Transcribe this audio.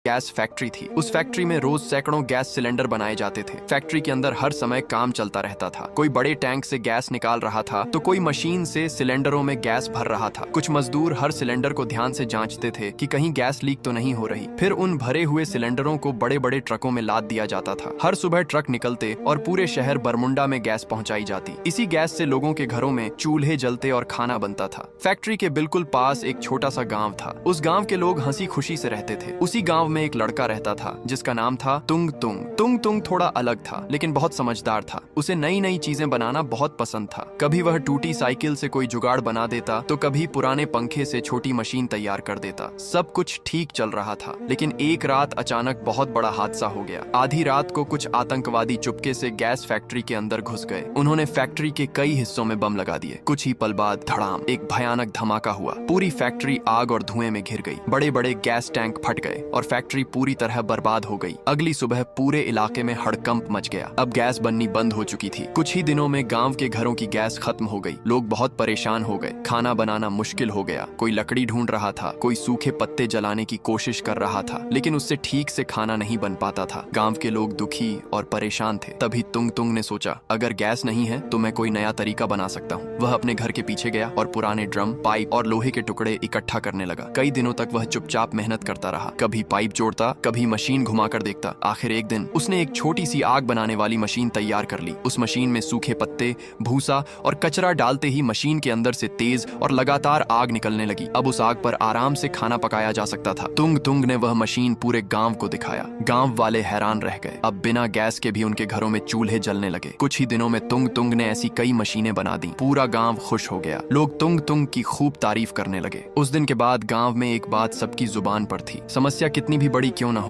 Gas factory थी। उस factory में रोज सैकड़ों गैस सिलेंडर बनाए जाते थे। फैक्ट्री के अंदर हर समय काम चलता रहता था। कोई बड़े टैंक से गैस निकाल रहा था तो कोई मशीन से सिलेंडरों में गैस भर रहा था। कुछ मजदूर हर सिलेंडर को ध्यान से जांचते थे कि कहीं गैस लीक तो नहीं हो रही। फिर उन भरे हुए सिलेंडरों को बड़े बड़े ट्रकों में लाद दिया जाता था। हर सुबह ट्रक निकलते और पूरे शहर बरमुंडा में गैस पहुंचाई जाती। इसी गैस से लोगों के घरों में चूल्हे जलते और खाना बनता था। फैक्ट्री के बिल्कुल पास एक छोटा सा गांव था। उस गांव के लोग हंसी खुशी से रहते थे। उसी गांव में एक लड़का रहता था जिसका नाम था तुंग तुंग। तुंग तुंग थोड़ा अलग था लेकिन बहुत समझदार था। उसे नई नई चीजें बनाना बहुत पसंद था। कभी वह टूटी साइकिल से कोई जुगाड़ बना देता तो कभी पुराने पंखे से छोटी मशीन तैयार कर देता। सब कुछ ठीक चल रहा था लेकिन एक रात अचानक बहुत बड़ा हादसा हो गया। आधी रात को कुछ आतंकवादी चुपके से गैस फैक्ट्री के अंदर घुस गए। उन्होंने फैक्ट्री के कई हिस्सों में बम लगा दिए। कुछ ही पल बाद धड़ाम एक भयानक धमाका हुआ। पूरी फैक्ट्री आग और धुएं में घिर गई। बड़े बड़े गैस टैंक फट गए और फैक्ट्री पूरी तरह बर्बाद हो गई। अगली सुबह पूरे इलाके में हड़कंप मच गया। अब गैस बननी बंद हो चुकी थी। कुछ ही दिनों में गांव के घरों की गैस खत्म हो गई। लोग बहुत परेशान हो गए। खाना बनाना मुश्किल हो गया। कोई लकड़ी ढूंढ रहा था, कोई सूखे पत्ते जलाने की कोशिश कर रहा था लेकिन उससे ठीक से खाना नहीं बन पाता था। गांव के लोग दुखी और परेशान थे। तभी तुंग तुंग ने सोचा, अगर गैस नहीं है तो मैं कोई नया तरीका बना सकता हूँ। वह अपने घर के पीछे गया और पुराने ड्रम, पाइप और लोहे के टुकड़े इकट्ठा करने लगा। कई दिनों तक वह चुपचाप मेहनत करता रहा। कभी पाइप जोड़ता, कभी मशीन घुमाकर देखता। आखिर एक दिन उसने एक छोटी सी आग बनाने वाली मशीन तैयार कर ली। उस मशीन में सूखे पत्ते, भूसा और कचरा डालते ही मशीन के अंदर से तेज और लगातार आग निकलने लगी। अब उस आग पर आराम से खाना पकाया जा सकता था। तुंग तुंग ने वह मशीन पूरे गांव को दिखाया। गांव वाले हैरान रह गए। अब बिना गैस के भी उनके घरों में चूल्हे जलने लगे। कुछ ही दिनों में तुंग तुंग ने ऐसी कई मशीनें बना दी। पूरा गांव खुश हो गया। लोग तुंग तुंग की खूब तारीफ करने लगे। उस दिन के बाद गांव में एक बात सबकी जुबान पर थी, समस्या कितनी भी बड़ी क्यों न हो,